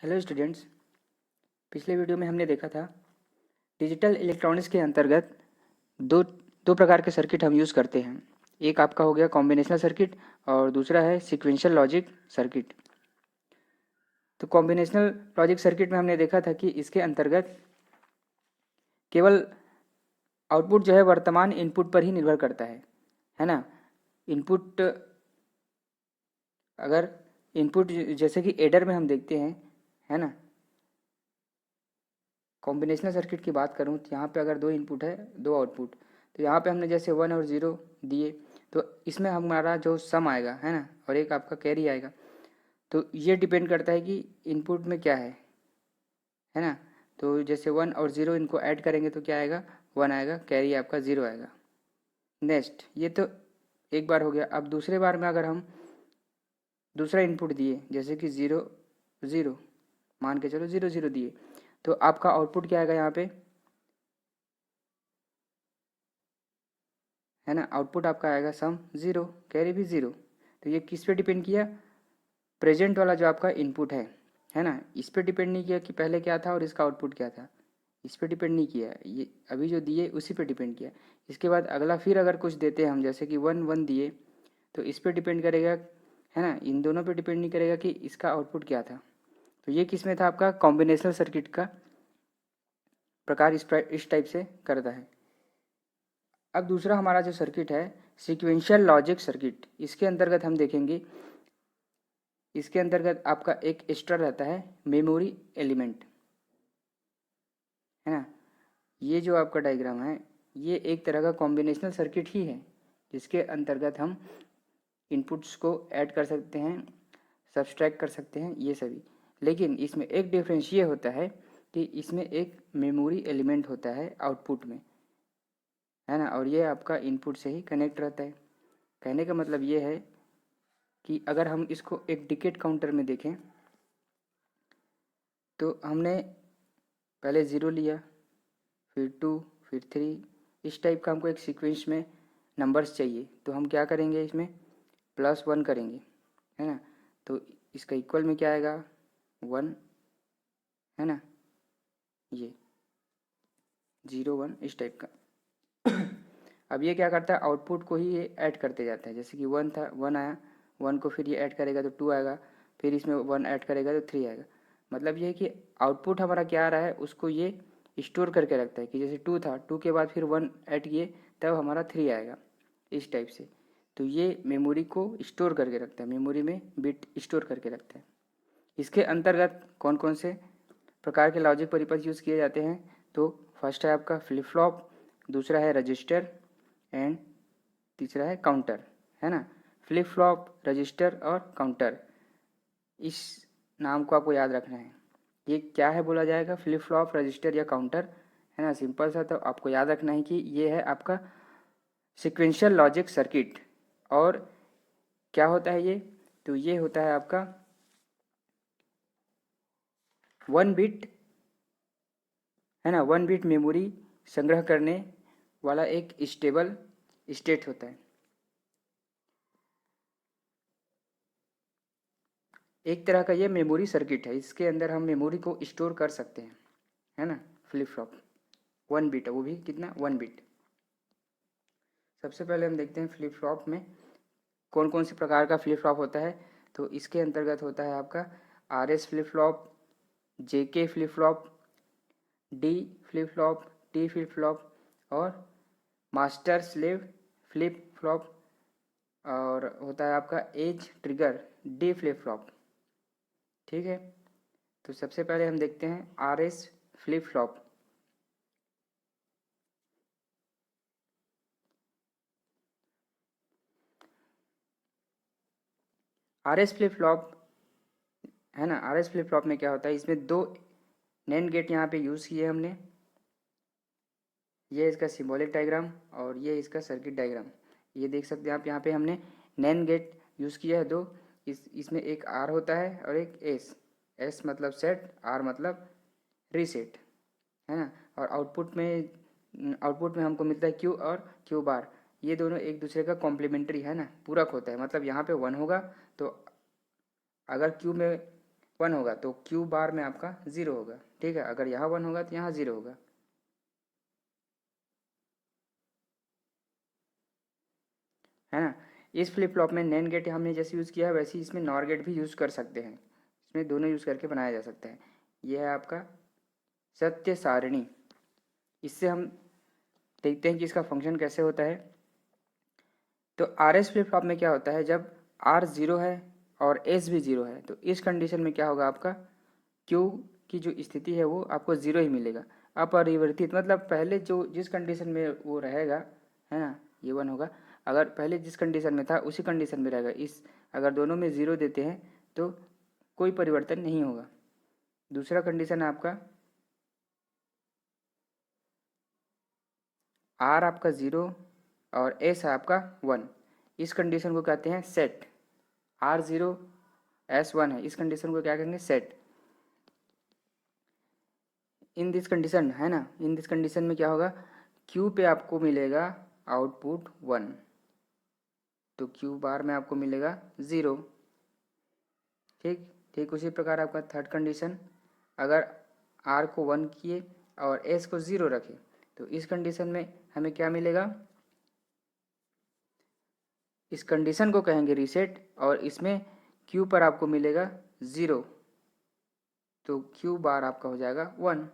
Hello students. पिछले video में हमने देखा था डिजिटल इलेक्ट्रॉनिक्स के अंतर्गत दो दो प्रकार के सर्किट हम यूज़ करते हैं। एक आपका हो गया कॉम्बिनेशनल सर्किट और दूसरा है सीक्वेंशियल लॉजिक सर्किट। तो कॉम्बिनेशनल लॉजिक सर्किट में हमने देखा था कि इसके अंतर्गत केवल आउटपुट जो है वर्तमान इनपुट पर ही निर्भर करता है ना। इनपुट अगर इनपुट जैसे कि एडर में हम देखते हैं, है ना। कॉम्बिनेशनल सर्किट की बात करूँ तो यहाँ पे अगर दो इनपुट है दो आउटपुट, तो यहाँ पे हमने जैसे 1 और 0 दिए तो इसमें हमारा जो सम आएगा, है ना, और एक आपका कैरी आएगा। तो ये डिपेंड करता है कि इनपुट में क्या है ना। तो जैसे 1 और 0 इनको ऐड करेंगे तो क्या आएगा, 1 आएगा, कैरी आपका 0 आएगा। नेक्स्ट, ये तो एक बार हो गया। अब दूसरे बार में अगर हम दूसरा इनपुट दिए जैसे कि 0 0, मान के चलो 0 0 दिए, तो आपका आउटपुट क्या आएगा यहाँ पे, है ना। आउटपुट आपका आएगा सम 0, कैरी भी 0। तो ये किस पे डिपेंड किया, प्रेजेंट वाला जो आपका इनपुट है ना, इस पे डिपेंड नहीं किया कि पहले क्या था और इसका आउटपुट क्या था। इस पे डिपेंड नहीं किया, ये अभी जो दिए उसी पे डिपेंड किया। इसके बाद अगला फिर अगर कुछ देते हैं हम जैसे कि 1 1 दिए, तो इस पे डिपेंड करेगा, है ना। इन दोनों पे डिपेंड नहीं करेगा कि इसका आउटपुट क्या था। तो ये किस में था, आपका कॉम्बिनेशनल सर्किट का प्रकार इस टाइप से करता है। अब दूसरा हमारा जो सर्किट है सीक्वेंशियल लॉजिक सर्किट, इसके अंतर्गत हम देखेंगे, इसके अंतर्गत आपका एक एक्स्ट्रा रहता है मेमोरी एलिमेंट, है ना। ये जो आपका डायग्राम है ये एक तरह का कॉम्बिनेशनल सर्किट ही है, जिसके अंतर्गत हम इनपुट्स को ऐड कर सकते हैं, सब्सट्रैक्ट कर सकते हैं, ये सभी। लेकिन इसमें एक डिफरेंस ये होता है कि इसमें एक मेमोरी एलिमेंट होता है आउटपुट में, है ना, और ये आपका इनपुट से ही कनेक्ट रहता है। कहने का मतलब ये है कि अगर हम इसको एक डिकेट काउंटर में देखें तो हमने पहले 0 लिया, फिर 2, फिर 3, इस टाइप का हमको एक सीक्वेंस में नंबर्स चाहिए। तो हम क्या करेंगे, इसमें +1 करेंगे, है ना। तो इसका इक्वल में क्या आएगा, 1, है ना, ये 0 1 इस टाइप का। अब ये क्या करता है, आउटपुट को ही ये ऐड करते जाता है। जैसे कि 1 था, 1 आया, 1 को फिर ये ऐड करेगा तो 2 आएगा, फिर इसमें 1 ऐड करेगा तो 3 आएगा। मतलब ये है कि आउटपुट हमारा क्या आ रहा है उसको ये स्टोर करके रखता है कि जैसे 2 था, 2 के बाद फिर 1 ऐड किए तब हमारा 3 आएगा, इस टाइप से। तो ये मेमोरी को स्टोर करके रखता है, मेमोरी में बिट स्टोर करके रखता है। इसके अंतर्गत कौन कौन से प्रकार के लॉजिक परिपथ यूज़ किए जाते हैं, तो फर्स्ट है आपका फ्लिप फ्लॉप, दूसरा है रजिस्टर एंड तीसरा है काउंटर, है ना। फ्लिप फ्लॉप, रजिस्टर और काउंटर, इस नाम को आपको याद रखना है। ये क्या है बोला जाएगा, फ्लिप फ्लॉप, रजिस्टर या काउंटर, है ना, सिंपल सा। तो आपको याद रखना है कि ये है आपका सीक्वेंशियल लॉजिक सर्किट। और क्या होता है ये, तो ये होता है आपका 1 बिट, है ना, 1 बिट मेमोरी संग्रह करने वाला एक स्टेबल स्टेट होता है। एक तरह का ये मेमोरी सर्किट है, इसके अंदर हम मेमोरी को स्टोर कर सकते हैं, है ना। फ्लिप फ्लॉप 1 बिट है, वो भी कितना, 1 बिट। सबसे पहले हम देखते हैं फ्लिप फ्लॉप में कौन कौन से प्रकार का फ्लिप फ्लॉप होता है। तो इसके अंतर्गत होता है आपका RS flip flop, JK flip flop, D flip flop, T flip flop और मास्टर स्लेव फ्लिप फ्लॉप, और होता है आपका edge trigger D flip flop. ठीक है, तो सबसे पहले हम देखते हैं RS flip flop. RS flip flop, है ना, RS फ्लिप फ्लॉप में क्या होता है, इसमें दो नैंड गेट यहाँ पे यूज़ किए हमने। ये इसका सिंबॉलिक डायग्राम और ये इसका सर्किट डायग्राम। ये देख सकते हैं आप, यहाँ पे हमने नैंड गेट यूज़ किया है दो। इसमें एक R होता है और एक S मतलब सेट, R मतलब रीसेट, है ना। और आउटपुट में हमको मिलता है Q और Q बार। ये दोनों एक दूसरे का कॉम्प्लीमेंट्री, है ना, पूरक होता है। मतलब यहाँ पे 1 होगा तो अगर Q में 1 होगा तो क्यू बार में आपका 0 होगा। ठीक है, अगर यहाँ 1 होगा तो यहाँ 0 होगा। है ना। इस फ्लिप फ्लॉप में नैंड गेट हमने जैसे यूज़ किया है वैसे ही इसमें नॉर गेट भी यूज़ कर सकते हैं। इसमें दोनों यूज़ करके बनाया जा सकता है। यह है आपका सत्य सारणी। इससे हम देखते हैं कि इसका फंक्शन कैसे होता है। तो आर एस फ्लिप फ्लॉप में क्या होता है, जब आर 0 है और एस भी 0 है तो इस कंडीशन में क्या होगा, आपका क्यू की जो स्थिति है वो आपको 0 ही मिलेगा, अपरिवर्तित। मतलब पहले जो जिस कंडीशन में वो रहेगा, है ना, ये 1 होगा। अगर पहले जिस कंडीशन में था उसी कंडीशन में रहेगा। इस अगर दोनों में 0 देते हैं तो कोई परिवर्तन नहीं होगा। दूसरा कंडीशन आपका आर आपका 0 और एस आपका 1, इस कंडीशन को कहते हैं सेट। आर 0 एस 1 है, इस कंडीशन को क्या कहेंगे, सेट। इन दिस कंडीशन, है ना, इन दिस कंडीशन में क्या होगा, क्यू पे आपको मिलेगा आउटपुट 1, तो क्यू बार में आपको मिलेगा 0। ठीक ठीक उसी प्रकार आपका थर्ड कंडीशन, अगर आर को 1 किए और एस को 0 रखे तो इस कंडीशन में हमें क्या मिलेगा, इस कंडीशन को कहेंगे रीसेट, और इसमें क्यू पर आपको मिलेगा 0, तो क्यू बार आपका हो जाएगा 1।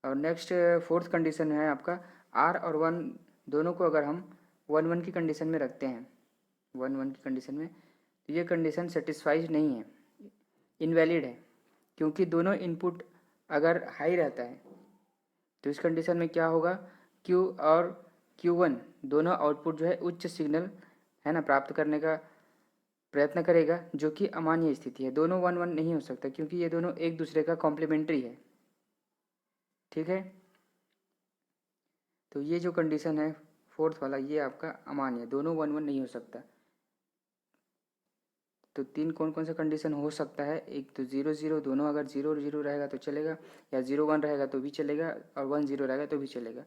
और नेक्स्ट फोर्थ कंडीशन है आपका आर और 1 दोनों को अगर हम 1 1 की कंडीशन में रखते हैं, 1 1 की कंडीशन में, तो ये कंडीशन सेटिस्फाइज नहीं है, इनवैलिड है। क्योंकि दोनों इनपुट अगर हाई रहता है तो इस कंडीशन में क्या होगा, क्यू और Q1 दोनों आउटपुट जो है उच्च सिग्नल, है ना, प्राप्त करने का प्रयत्न करेगा, जो कि अमान्य स्थिति है। दोनों 1 1 नहीं हो सकता क्योंकि ये दोनों एक दूसरे का कॉम्प्लीमेंट्री है। ठीक है, तो ये जो कंडीशन है फोर्थ वाला, ये आपका अमान्य है, दोनों 1 1 नहीं हो सकता। तो तीन कौन कौन सा कंडीशन हो सकता है, एक तो 0 0, दोनों अगर 0 0 रहेगा तो चलेगा, या 0 1 रहेगा तो भी चलेगा, और 1 0 रहेगा तो भी चलेगा,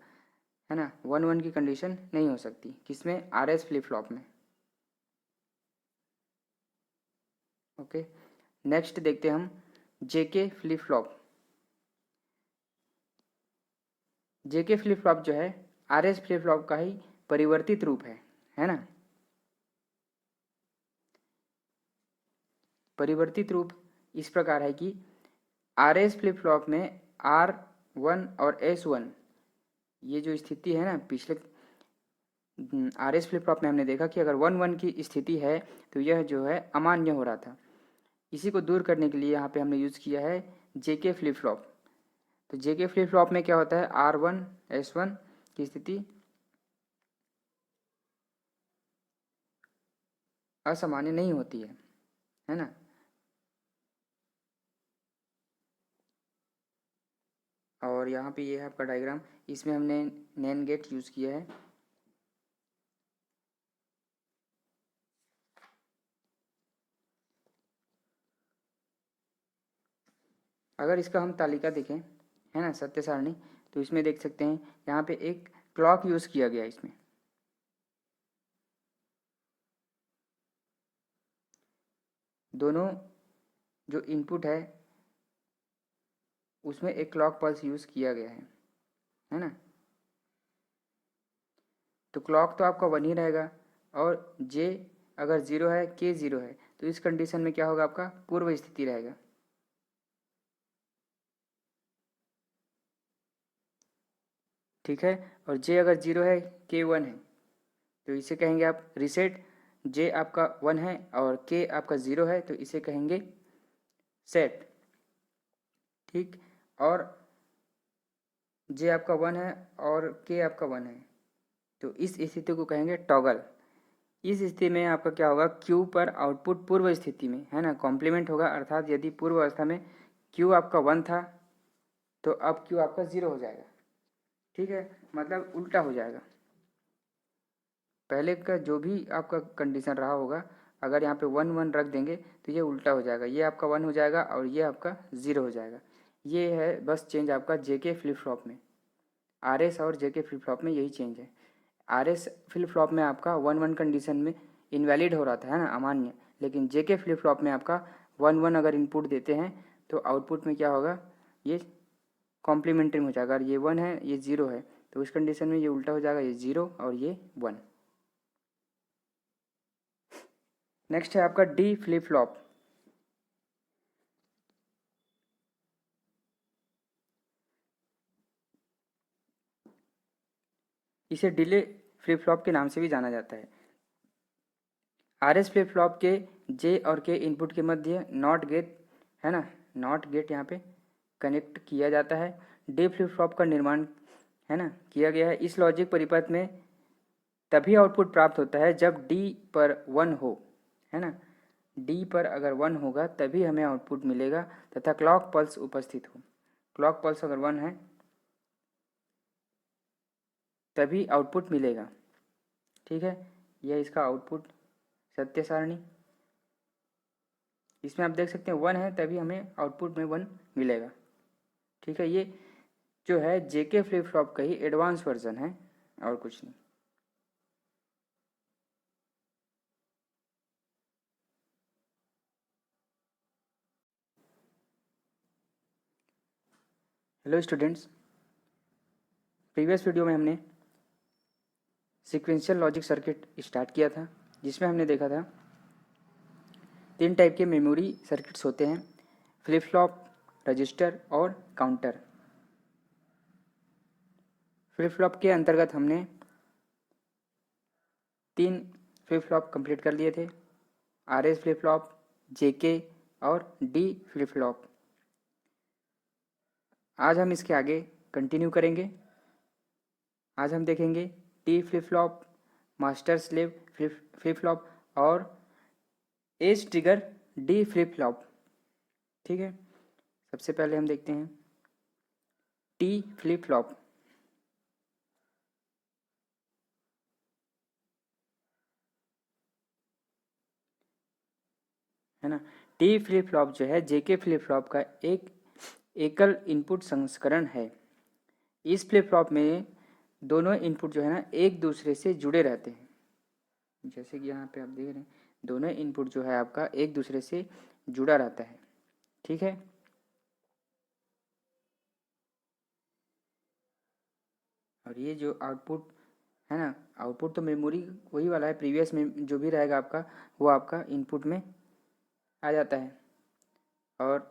है ना। 1 1 की कंडीशन नहीं हो सकती किसमें, आर एस फ्लिप फ्लॉप में। ओके, नेक्स्ट देखते हैं हम JK flip flop. JK flip flop जो है आर एस फ्लिप फ्लॉप का ही परिवर्तित रूप है ना। परिवर्तित रूप इस प्रकार है कि आर एस फ्लिप फ्लॉप में आर 1 और एस 1, ये जो स्थिति है ना, पिछले आर एस फ्लिप फ्लॉप में हमने देखा कि अगर 1 1 की स्थिति है तो यह जो है अमान्य हो रहा था। इसी को दूर करने के लिए यहाँ पे हमने यूज़ किया है जेके फ्लिप फ्लॉप। तो जेके फ्लिप फ्लॉप में क्या होता है, R1 S1 की स्थिति असामान्य नहीं होती है ना। और यहाँ पे ये है आपका डायग्राम, इसमें हमने नैन गेट यूज़ किया है। अगर इसका हम तालिका देखें, है ना, सत्य सारणी, तो इसमें देख सकते हैं यहाँ पे एक क्लॉक यूज़ किया गया है। इसमें दोनों जो इनपुट है उसमें एक क्लॉक पल्स यूज़ किया गया है ना। तो क्लॉक तो आपका 1 ही रहेगा, और जे अगर 0 है, के 0 है, तो इस कंडीशन में क्या होगा, आपका पूर्व स्थिति रहेगा। ठीक है, और जे अगर 0 है, के 1 है, तो इसे कहेंगे आप रीसेट। जे आपका 1 है और के आपका 0 है तो इसे कहेंगे सेट। ठीक, और जे आपका 1 है और के आपका 1 है तो इस स्थिति को कहेंगे टॉगल। इस स्थिति में आपका क्या होगा, क्यू पर आउटपुट पूर्व स्थिति में, है ना, कॉम्प्लीमेंट होगा। अर्थात यदि पूर्व अवस्था में क्यू आपका 1 था तो अब क्यू आपका 0 हो जाएगा। ठीक है, मतलब उल्टा हो जाएगा। पहले का जो भी आपका कंडीशन रहा होगा, अगर यहाँ पे 1 1 रख देंगे तो ये उल्टा हो जाएगा, ये आपका 1 हो जाएगा और ये आपका 0 हो जाएगा। ये है बस चेंज आपका जेके फ्लिप फ्लॉप में। आरएस और जेके फ्लिप फ्लॉप में यही चेंज है। आरएस फ्लिप फ्लॉप में आपका 1 1 कंडीशन में इनवैलिड हो रहा था, है ना, अमान्य, लेकिन जेके फ्लिप फ्लॉप में आपका 1 1 अगर इनपुट देते हैं तो आउटपुट में क्या होगा, ये कॉम्प्लीमेंट्री में हो जाएगा। अगर ये 1 है ये 0 है तो उस कंडीशन में ये उल्टा हो जाएगा, ये 0 और ये 1। नेक्स्ट है आपका डी फ्लिप फ्लॉप। इसे डिले फ्लिप फ्लॉप के नाम से भी जाना जाता है। आरएस फ्लिप फ्लॉप के जे और के इनपुट के मध्य नॉट गेट है ना, नॉट गेट यहाँ पे कनेक्ट किया जाता है। डी फ्लिप फ्लॉप का निर्माण है ना किया गया है। इस लॉजिक परिपथ में तभी आउटपुट प्राप्त होता है जब डी पर 1 हो, है ना। डी पर अगर 1 होगा तभी हमें आउटपुट मिलेगा तथा क्लॉक पल्स उपस्थित हो। क्लॉक पल्स अगर 1 है तभी आउटपुट मिलेगा। ठीक है, यह इसका आउटपुट सत्य सारणी। इसमें आप देख सकते हैं 1 है तभी हमें आउटपुट में 1 मिलेगा। ठीक है, ये जो है जेके फ्लिप फ्लॉप का ही एडवांस वर्जन है और कुछ नहीं। हेलो स्टूडेंट्स, प्रीवियस वीडियो में हमने सीक्वेंशियल लॉजिक सर्किट स्टार्ट किया था, जिसमें हमने देखा था 3 टाइप के मेमोरी सर्किट्स होते हैं, फ्लिप फ्लॉप, रजिस्टर और काउंटर। फ्लिप फ्लॉप के अंतर्गत हमने 3 फ्लिप फ्लॉप कंप्लीट कर लिए थे, आरएस फ्लिप फ्लॉप, जेके और डी फ्लिप फ्लॉप। आज हम इसके आगे कंटिन्यू करेंगे। आज हम देखेंगे T flip flop, master slave flip flop और edge trigger D flip flop. ठीक है, सबसे पहले हम देखते हैं टी फ्लिप फ्लॉप। है ना, टी फ्लिप फ्लॉप जो है जेके फ्लिप फ्लॉप का एक एकल इनपुट संस्करण है। इस फ्लिप फ्लॉप में दोनों इनपुट जो है ना एक दूसरे से जुड़े रहते हैं। जैसे कि यहाँ पे आप देख रहे हैं दोनों इनपुट जो है आपका एक दूसरे से जुड़ा रहता है। ठीक है, और ये जो आउटपुट है ना, आउटपुट तो मेमोरी वही वाला है, प्रीवियस में जो भी रहेगा आपका वो आपका इनपुट में आ जाता है। और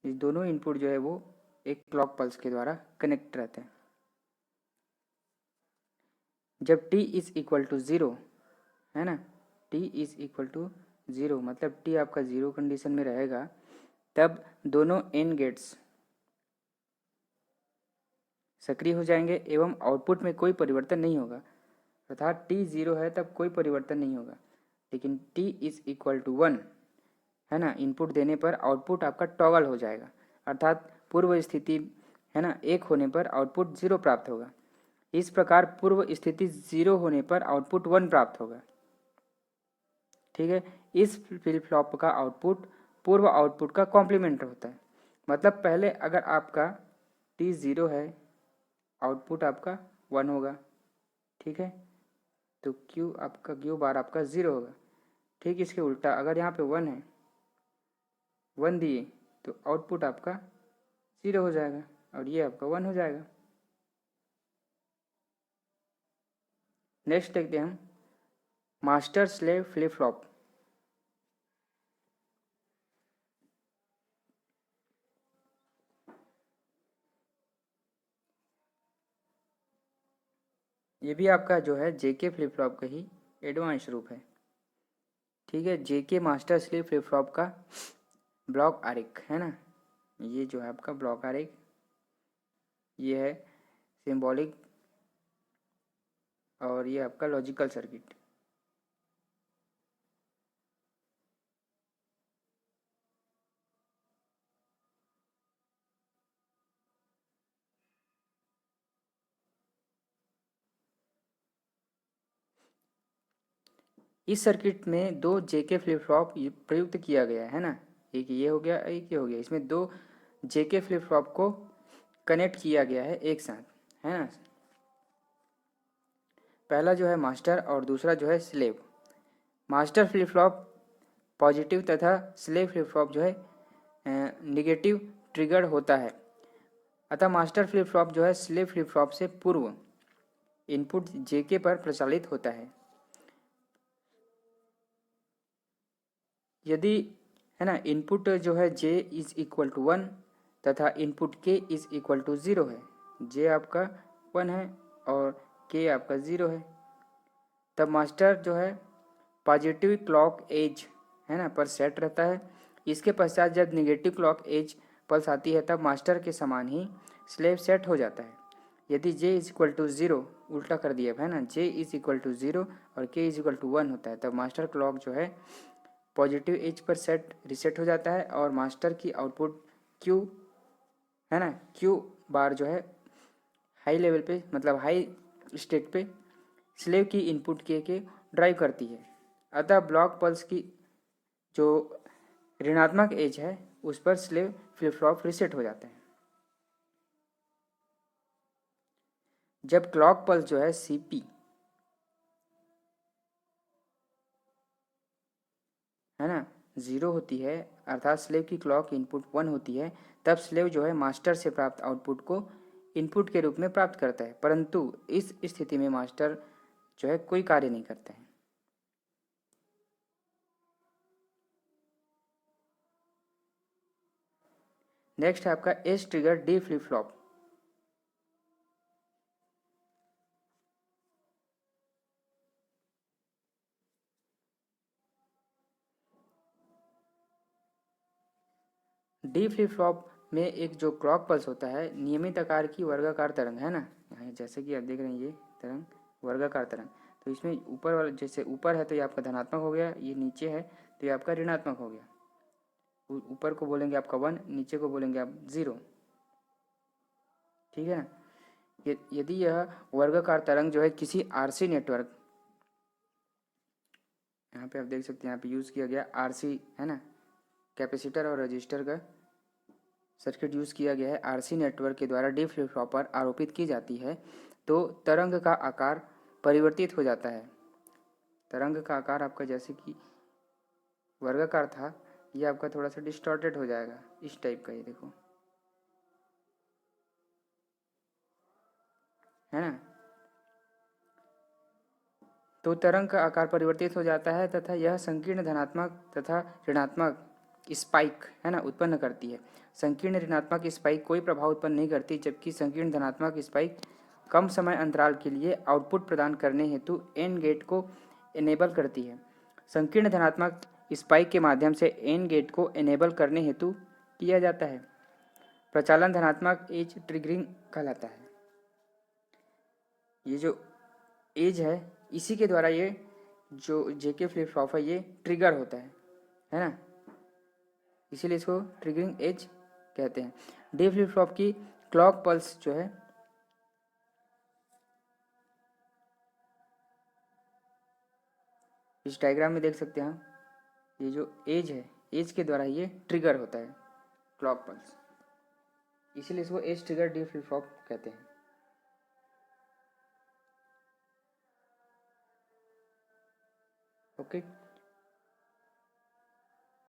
इस दोनों इनपुट जो है वो एक क्लॉक पल्स के द्वारा कनेक्ट रहते हैं। जब t इज इक्वल टू 0 है ना, t इज इक्वल टू 0 मतलब t आपका 0 कंडीशन में रहेगा, तब दोनों एन गेट्स सक्रिय हो जाएंगे एवं आउटपुट में कोई परिवर्तन नहीं होगा। अर्थात t 0 है तब कोई परिवर्तन नहीं होगा। लेकिन t इज इक्वल टू 1 है ना, इनपुट देने पर आउटपुट आपका टॉगल हो जाएगा, अर्थात पूर्व स्थिति है ना 1 होने पर आउटपुट 0 प्राप्त होगा। इस प्रकार पूर्व स्थिति 0 होने पर आउटपुट 1 प्राप्त होगा। ठीक है, इस फ्लिप फ्लॉप का आउटपुट पूर्व आउटपुट का कॉम्प्लीमेंट होता है। मतलब पहले अगर आपका t 0 है आउटपुट आपका 1 होगा। ठीक है, तो क्यू बार आपका 0 होगा। ठीक इसके उल्टा अगर यहाँ पे 1 है, 1 दिए तो आउटपुट आपका 0 हो जाएगा और ये आपका 1 हो जाएगा। नेक्स्ट देखते हैं हम मास्टर स्लेव फ्लिप फ्लॉप। ये भी आपका जो है जेके फ्लिप फ्लॉप का ही एडवांस रूप है। ठीक है, जेके मास्टर स्लेव फ्लिप फ्लॉप का ब्लॉक आरेख है ना, ये जो है आपका ब्लॉक आरेख, ये है सिंबॉलिक और ये आपका लॉजिकल सर्किट। इस सर्किट में 2 जेके फ्लिप फ्लॉप प्रयुक्त किया गया है ना, एक ये हो गया एक ये हो गया। इसमें 2 जेके फ्लिप फ्लॉप को कनेक्ट किया गया है एक साथ, है ना। पहला जो है मास्टर और दूसरा जो है slave. Master flip flop positive तथा स्लेव फ्लिप फ्लॉप जो है निगेटिव ट्रिगर होता है। अतः मास्टर फ्लिप फ्लॉप जो है स्लेव फ्लिप फ्लॉप से पूर्व इनपुट जेके पर प्रचालित होता है। यदि है ना इनपुट जो है जे इज इक्वल टू 1 तथा इनपुट के इज इक्वल टू 0 है, जे आपका 1 है और के आपका 0 है, तब मास्टर जो है पॉजिटिव क्लॉक एज है ना पर सेट रहता है। इसके पश्चात जब निगेटिव क्लॉक एज पल्स आती है तब मास्टर के समान ही स्लेव सेट हो जाता है। यदि j इज इक्वल टू 0 उल्टा कर दिया है ना, j इज इक्वल टू 0 और k इज इक्वल टू 1 होता है, तब मास्टर क्लॉक जो है पॉजिटिव एज पर रिसेट हो जाता है और मास्टर की आउटपुट q है ना, q बार जो है हाई लेवल पे मतलब हाई स्टेट पे स्लेव की इनपुट के ड्राइव करती है। अतः ब्लॉक पल्स की जो ऋणात्मक एज है उस पर स्लेव फ्लिप फ्लॉप रिसेट हो जाता है। जब क्लॉक पल्स जो है सीपी है ना 0 होती है अर्थात स्लेव की क्लॉक इनपुट 1 होती है, तब स्लेव जो है मास्टर से प्राप्त आउटपुट को इनपुट के रूप में प्राप्त करता है, परंतु इस स्थिति में मास्टर जो है कोई कार्य नहीं करता है। नेक्स्ट है आपका as trigger D flip flop. D flip flop में एक जो क्लॉक पल्स होता है नियमित आकार की वर्गाकार तरंग है ना, यहाँ जैसे कि आप देख रहे हैं ये तरंग वर्गाकार तरंग, तो इसमें ऊपर वाला जैसे ऊपर है तो ये आपका धनात्मक हो गया, ये नीचे है तो ये आपका ऋणात्मक हो गया। ऊपर को बोलेंगे आपका 1, नीचे को बोलेंगे आप 0, ठीक है ना। यदि यह वर्गाकार तरंग जो है किसी आरसी नेटवर्क, यहाँ पे आप देख सकते हैं यहाँ पे यूज़ किया गया आरसी है ना, कैपेसिटर और रजिस्टर का सर्किट यूज़ किया गया है, आरसी नेटवर्क के द्वारा डी फ्लिप फ्लॉप पर आरोपित की जाती है तो तरंग का आकार परिवर्तित हो जाता है। तरंग का आकार आपका जैसे कि वर्गाकार था, ये आपका थोड़ा सा डिस्टॉर्टेड हो जाएगा, इस टाइप का, ये देखो है ना। तो तरंग का आकार परिवर्तित हो जाता है तथा यह संकीर्ण धनात्मक तथा ऋणात्मक स्पाइक है ना उत्पन्न करती है। संकीर्ण ऋणात्मक स्पाइक कोई प्रभाव उत्पन्न नहीं करती, जबकि संकीर्ण धनात्मक स्पाइक कम समय अंतराल के लिए आउटपुट प्रदान करने हेतु एन गेट को इनेबल करती है। संकीर्ण धनात्मक स्पाइक के माध्यम से एन गेट को इनेबल करने हेतु किया जाता है। प्रचालन धनात्मक एज ट्रिगरिंग कहलाता है। ये जो एज है इसी के द्वारा ये जो जेके फ्लिप फ्लॉप है ये ट्रिगर होता है ना, इसीलिए इसको ट्रिगरिंग एज कहते हैं। डी फ्लिप फ्लॉप की क्लॉक पल्स जो है इस डायग्राम में देख सकते हैं, ये जो एज है एज के द्वारा ये ट्रिगर होता है क्लॉक पल्स, इसीलिए इसको as trigger D flip flop कहते हैं। ओके।